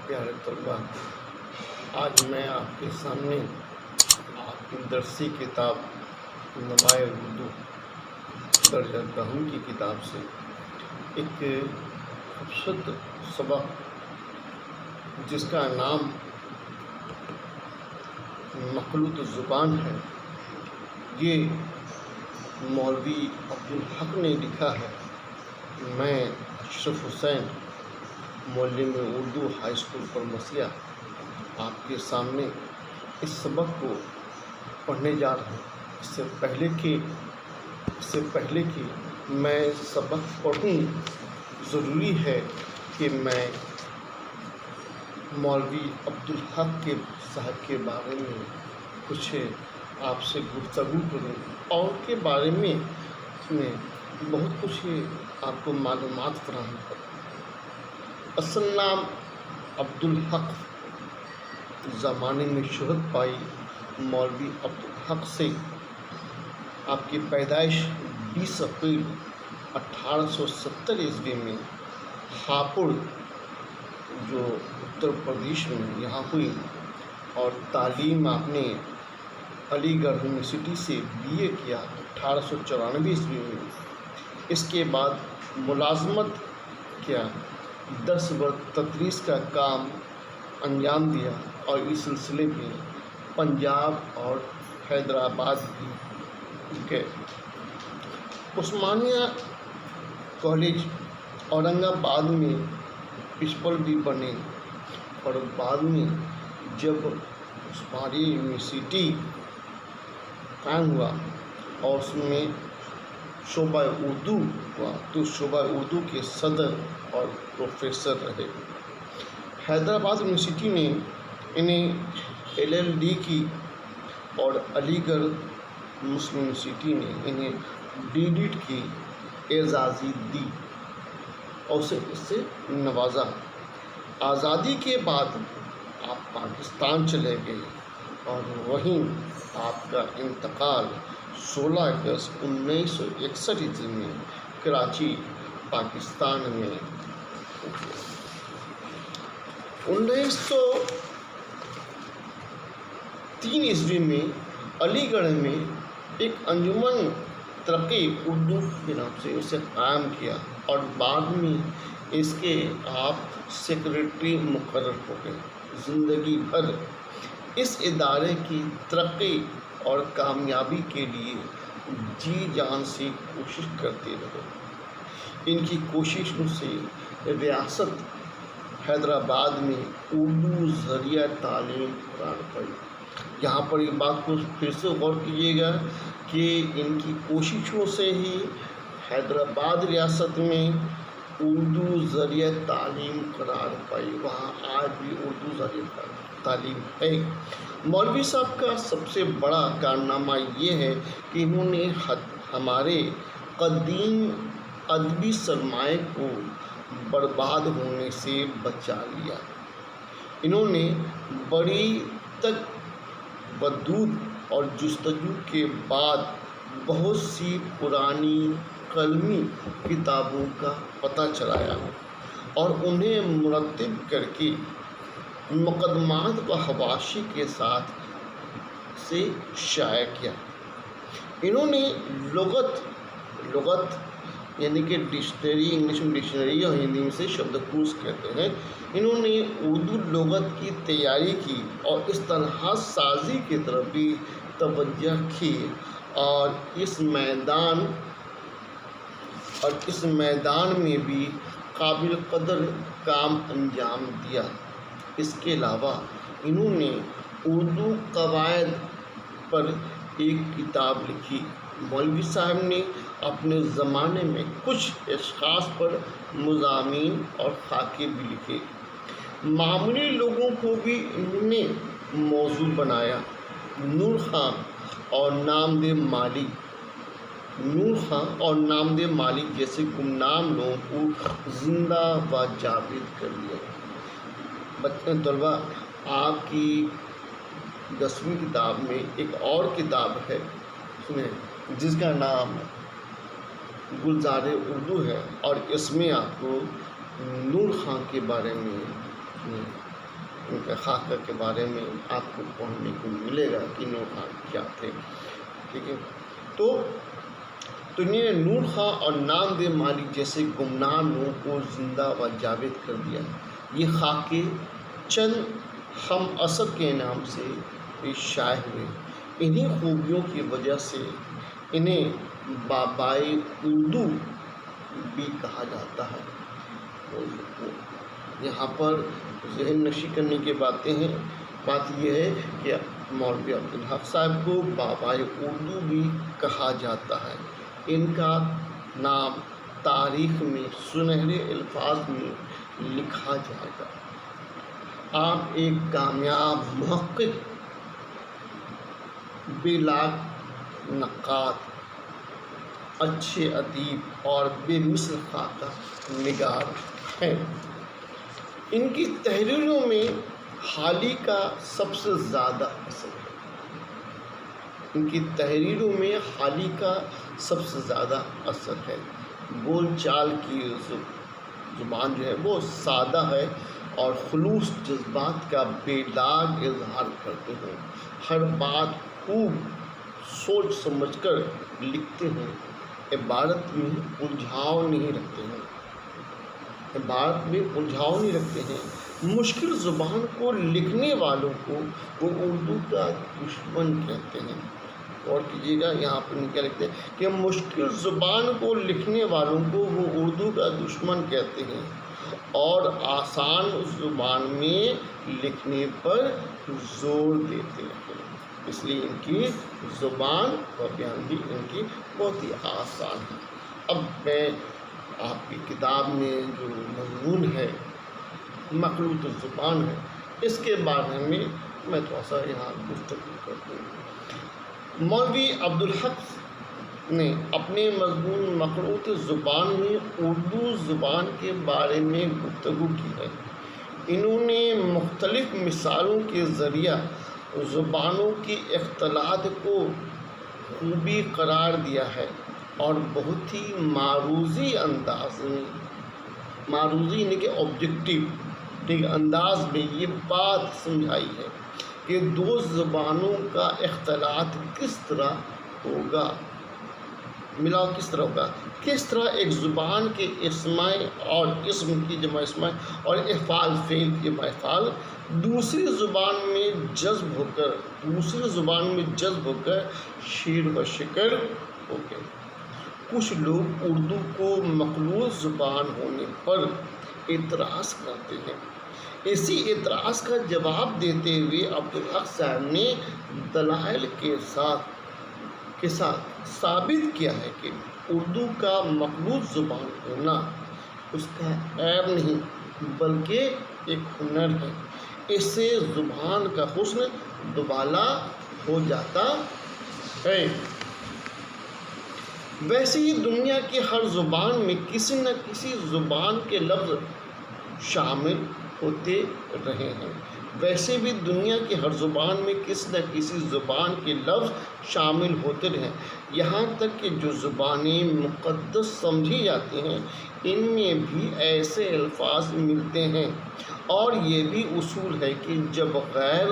پیارے طلباء، آج میں آپ کے سامنے آپ کی درسی کتاب نمائے اردو درجہ دہم کی کتاب سے ایک خوبصورت سبق جس کا نام مخلوط زبان ہے، یہ مولوی عبدالحق نے لکھا ہے۔ میں اشرف حسین، معلم اردو ہائی اسکول پرمسیا، آپ کے سامنے اس سبق کو پڑھنے جا رہا ہوں۔ اس سے پہلے کہ میں سبق پڑھوں، ضروری ہے کہ میں مولوی عبدالحق صاحب کے بارے میں کچھ آپ سے گفتگو کروں اور ان کے بارے میں بہت کچھ آپ کو معلومات فراہم کروں۔ اصل نام عبدالحق، زمانے میں شہرت پائی مولوی عبدالحق سے۔ آپ کی پیدائش 20 اپریل 1870 عیسوی میں ہاپوڑ جو اتر پردیش میں یہاں ہوئی، اور تعلیم آپ نے علی گڑھ یونیورسٹی سے BA کیا 1894 عیسوی میں۔ اس کے بعد ملازمت کیا، درس و تدریس کا کام انجام دیا، اور اس سلسلے میں پنجاب اور حیدرآباد بھی گئے۔ عثمانیہ کالج اورنگ آباد میں پرنسپل بھی بنے، اور بعد میں جب عثمانیہ یونیورسٹی قائم ہوا اور اس میں شعبہ اردو ہوا تو شعبہ اردو کے صدر اور پروفیسر رہے۔ حیدرآباد یونیورسٹی نے انہیں LLD کی، اور علی گڑھ مسلم یونیورسٹی نے انہیں DLED کی اعزازی دی اور اس سے نوازا۔ آزادی کے بعد آپ پاکستان چلے گئے، اور وہیں آپ کا انتقال 16 اگست 1961 عیسوی میں کراچی، پاکستان میں ہو گیا۔ 1903 عیسوی میں علی گڑھ میں ایک انجمن ترقی اردو کے نام سے اسے قائم کیا، اور بعد میں اس کے آپ سیکریٹری مقرر ہو گئے۔ زندگی بھر اس ادارے کی ترقی اور کامیابی کے لیے جی جان سے کوشش کرتے رہے۔ ان کی کوششوں سے ریاست حیدرآباد میں اردو ذریعہ تعلیم قرار پائی۔ یہاں پر ایک بات کو پھر سے غور کیجیے گا کہ ان کی کوششوں سے ہی حیدرآباد ریاست میں اردو ذریعہ تعلیم قرار پائی، وہاں آج بھی اردو ذریعہ تعلیم ہے۔ مولوی صاحب کا سب سے بڑا کارنامہ یہ ہے کہ انہوں نے ہمارے قدیم ادبی سرمایہ کو برباد ہونے سے بچا لیا۔ انہوں نے بڑی تجدید اور جستجو کے بعد بہت سی پرانی قلمی کتابوں کا پتہ چلایا اور انہیں مرتب کر کے مقدمات و حواشی کے ساتھ سے شائع کیا۔ انہوں نے لغت یعنی کہ ڈکشنری، انگلش میں ڈکشنری اور ہندی میں سے شبدکوش کہتے ہیں، انہوں نے اردو لغت کی تیاری کی اور اصطلاحات سازی کی طرف بھی توجہ کی، اور اس میدان میں بھی قابل قدر کام انجام دیا۔ اس کے علاوہ انہوں نے اردو قواعد پر ایک کتاب لکھی۔ مولوی صاحب نے اپنے زمانے میں کچھ اشخاص پر مضامین اور خاکے بھی لکھے۔ معمولی لوگوں کو بھی انہوں نے موضوع بنایا۔ نور خان اور نامدے مالک جیسے گمنام لوگوں کو زندہ و جاوید کر دیا۔ طلباء، آپ کی 10ویں کتاب میں ایک اور کتاب ہے جس کا نام گلزار اردو ہے، اور اس میں آپ کو نور خان کے بارے میں ان کے خاکہ کے بارے میں آپ کو پڑھنے کو ملے گا کہ نور خان کیا تھے، ٹھیک ہے۔ تو انہیں نور خان اور نام دے مالک جیسے گمنام لوگوں کو زندہ و جاوید کر دیا۔ یہ خاکے چند ہم اثر کے نام سے شائع ہوئے۔ انہی خوبیوں کی وجہ سے انہیں بابائے اردو بھی کہا جاتا ہے۔ یہاں پر ذہن نشی کرنے کی باتیں ہیں۔ بات یہ ہے کہ مولوی عبدالحق صاحب کو بابائے اردو بھی کہا جاتا ہے۔ ان کا نام تاریخ میں سنہرے الفاظ میں لکھا جائے گا۔ آپ ایک کامیاب محقق، بے لاگ نقاد، اچھے ادیب اور بے مثل خاکہ نگار ہیں۔ ان کی تحریروں میں حالی کا سب سے زیادہ اثر ہے۔ ان کی تحریروں میں حالی کا سب سے زیادہ اثر ہے۔ بول چال کی زبان جو ہے وہ سادہ ہے اور خلوص جذبات کا بے لاگ اظہار کرتے ہیں۔ ہر بات خوب سوچ سمجھ کر لکھتے ہیں۔ عبارت میں الجھاؤ نہیں رکھتے ہیں۔ مشکل زبان کو لکھنے والوں کو وہ اردو کا دشمن کہتے ہیں۔ اور کیجیے گا یہاں پر کیا لکھتے ہیں کہ مشکل زبان کو لکھنے والوں کو وہ اردو کا دشمن کہتے ہیں اور آسان زبان میں لکھنے پر زور دیتے ہیں۔ اس لیے ان کی زبان اور بیان بھی ان کی بہت ہی آسان ہے۔ اب میں آپ کی کتاب میں جو مضمون ہے مخلوط الزبان ہے، اس کے بارے میں میں تھوڑا سا یہاں گفتگو کرتا ہوں۔ مولوی عبدالحق نے اپنے مضمون مخلوط الزبان میں اردو زبان کے بارے میں گفتگو کی ہے۔ انہوں نے مختلف مثالوں کے ذریعہ زبانوں کی اختلاط کو خوبی قرار دیا ہے اور بہت ہی معروضی انداز میں، معروضی یعنی کہ آبجیکٹیو انداز میں یہ بات سمجھائی ہے کہ دو زبانوں کا اختلاط کس طرح ہوگا، ملاؤ کس طرح ہوگا، کس طرح ایک زبان کے اسماء اور اسم کی جمع اسماء اور افعال فعل کی جمع افعال دوسری زبان میں جذب ہو کر شعر و شکر ہو گئے۔ کچھ لوگ اردو کو مخلوط زبان ہونے پر اعتراض کرتے ہیں۔ اسی اعتراض کا جواب دیتے ہوئے عبدالحق صاحب نے دلائل کے ساتھ ثابت کیا ہے کہ اردو کا مخلوط زبان ہونا اس کا عیب نہیں بلکہ ایک ہنر ہے۔ اس سے زبان کا حسن دوبالا ہو جاتا ہے۔ ویسے ہی دنیا کی ہر زبان میں کسی نہ کسی زبان کے لفظ شامل ہوتے رہے ہیں۔ ویسے بھی دنیا کی ہر زبان میں کسی نہ کسی زبان کے لفظ شامل ہوتے رہے ہیں۔ یہاں تک کہ جو زبانیں مقدس سمجھی جاتی ہیں ان میں بھی ایسے الفاظ ملتے ہیں، اور یہ بھی اصول ہے کہ جب غیر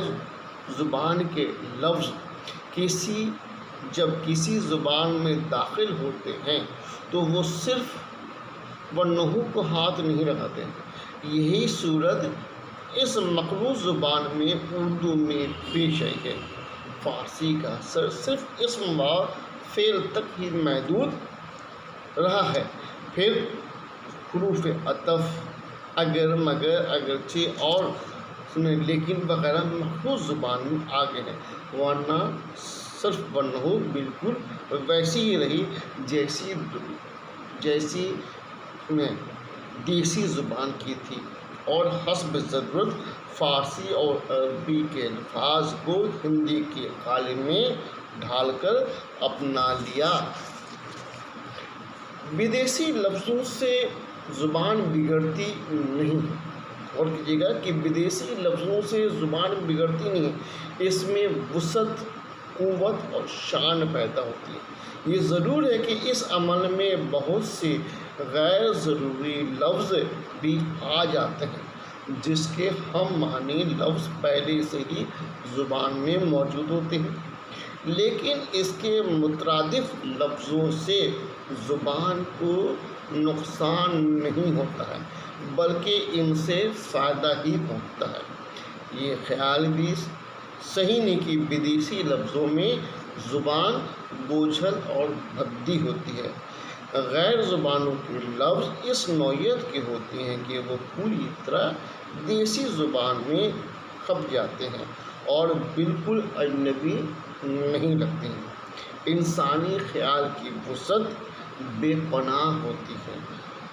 زبان کے لفظ کسی زبان میں داخل ہوتے ہیں تو وہ صرف ونحو کو ہاتھ نہیں لگاتے۔ یہی صورت اس مخلوط زبان میں اردو میں پیش آئی ہے۔ فارسی کا صرف اسم و فعل تک ہی محدود رہا ہے، پھر حروف عطف، اگر، مگر، اگرچہ اور لیکن وغیرہ مخلوط زبان میں آگے ہیں، ورنہ صرف ونحو بالکل ویسی ہی رہی جیسی دیسی زبان کی تھی، اور حسب ضرورت فارسی اور عربی کے الفاظ کو ہندی کے قالب میں ڈھال کر اپنا لیا۔ بدیسی لفظوں سے زبان بگڑتی نہیں ہے، اور کیجیے گا کہ بدیسی لفظوں سے زبان بگڑتی نہیں، اس میں وسعت، قوت اور شان پیدا ہوتی ہے۔ یہ ضرور ہے کہ اس عمل میں بہت سے غیر ضروری لفظ بھی آ جاتے ہیں، جس کے ہم معنی لفظ پہلے سے ہی زبان میں موجود ہوتے ہیں، لیکن اس کے مترادف لفظوں سے زبان کو نقصان نہیں ہوتا ہے بلکہ ان سے فائدہ ہی پہنچتا ہے۔ یہ خیال بھی صحیح نہیں کہ بدیسی لفظوں میں زبان بوجھل اور بھدی ہوتی ہے۔ غیر زبانوں کے لفظ اس نوعیت کے ہوتے ہیں کہ وہ پوری طرح دیسی زبان میں کھپ جاتے ہیں اور بالکل اجنبی نہیں لگتے ہیں۔ انسانی خیال کی وسعت بے پناہ ہوتی ہے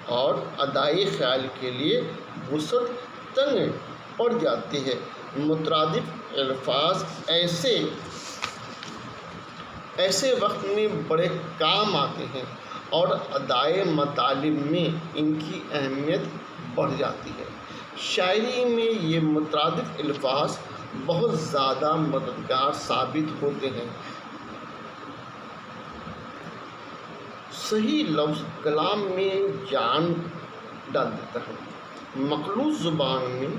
اور ادائی خیال کے لیے وسعت تنگ پڑ جاتی ہے۔ مترادف الفاظ ایسے وقت میں بڑے کام آتے ہیں اور ادائے مطالب میں ان کی اہمیت بڑھ جاتی ہے۔ شاعری میں یہ مترادف الفاظ بہت زیادہ مددگار ثابت ہوتے ہیں۔ صحیح لفظ کلام میں جان ڈال دیتا ہے۔ مخلوط زبان میں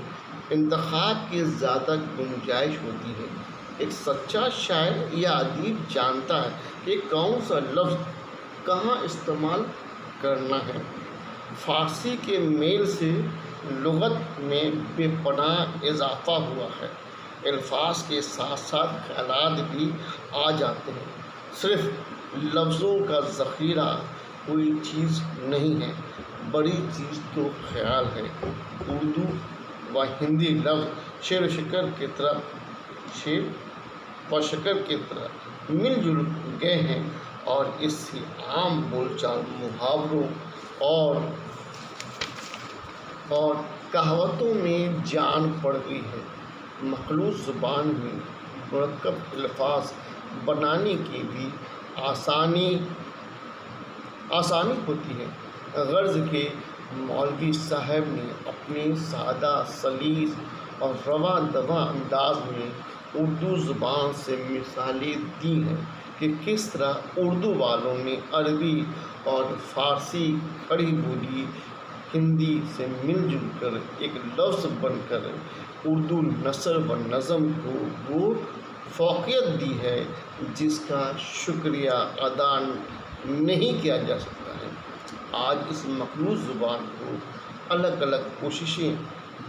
انتخاب کی زیادہ گنجائش ہوتی ہے۔ ایک سچا شاعر یا ادیب جانتا ہے کہ کون سا لفظ کہاں استعمال کرنا ہے۔ فارسی کے میل سے لغت میں بے پناہ اضافہ ہوا ہے۔ الفاظ کے ساتھ ساتھ خیالات بھی آ جاتے ہیں۔ صرف لفظوں کا ذخیرہ کوئی چیز نہیں ہے، بڑی چیز تو خیال ہے۔ اردو و ہندی لفظ شعر و شکر کی طرح مل جل گئے ہیں اور اس سے عام بول چال، محاوروں اور کہاوتوں میں جان پڑ گئی ہے۔ مخلوط زبان میں مرکب الفاظ بنانے کی بھی آسانی ہوتی ہے۔ غرض کہ مولوی صاحب نے اپنے سادہ سلیس اور رواں دواں انداز میں اردو زبان سے مثالیں دی ہیں کہ کس طرح اردو والوں نے عربی اور فارسی کھڑی بولی ہندی سے مل جل کر ایک لفظ بن کر اردو نثر و نظم کو وہ فوقیت دی ہے جس کا شکریہ ادا نہیں کیا جا سکتا ہے۔ آج اس مخلوط زبان کو الگ الگ کوششیں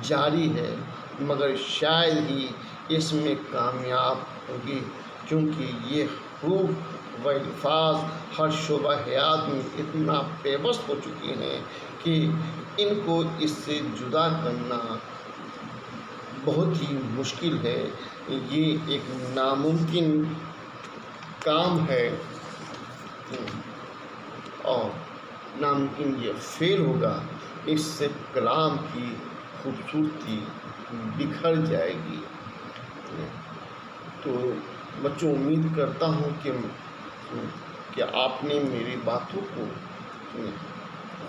جاری ہے مگر شاید ہی اس میں کامیاب ہوگی، کیونکہ یہ حروف و الفاظ ہر شعبہ حیات میں اتنا پیوست ہو چکی ہیں کہ ان کو اس سے جدا کرنا بہت ہی مشکل ہے۔ یہ ایک ناممکن کام ہے اور ناممکن یہ فعل ہوگا۔ اس سے کلام کی خوبصورتی بکھر جائے گی۔ تو بچوں، امید کرتا ہوں کہ آپ نے میری باتوں کو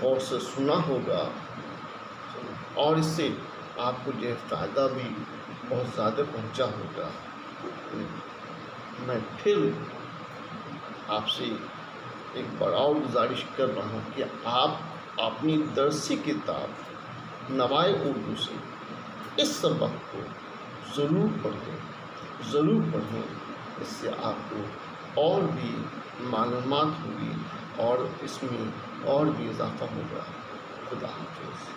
غور سے سنا ہوگا اور اس سے آپ کو جو ہے فائدہ بھی بہت زیادہ پہنچا ہوگا۔ میں پھر آپ سے ایک بار اور گزارش کر رہا ہوں کہ آپ اپنی درسی کتاب نوائے اردو سے اس سبق کو ضرور پڑھیں۔ اس سے آپ کو اور بھی معلومات ہوگی اور اس میں اور بھی اضافہ ہوگا۔ خدا حافظ۔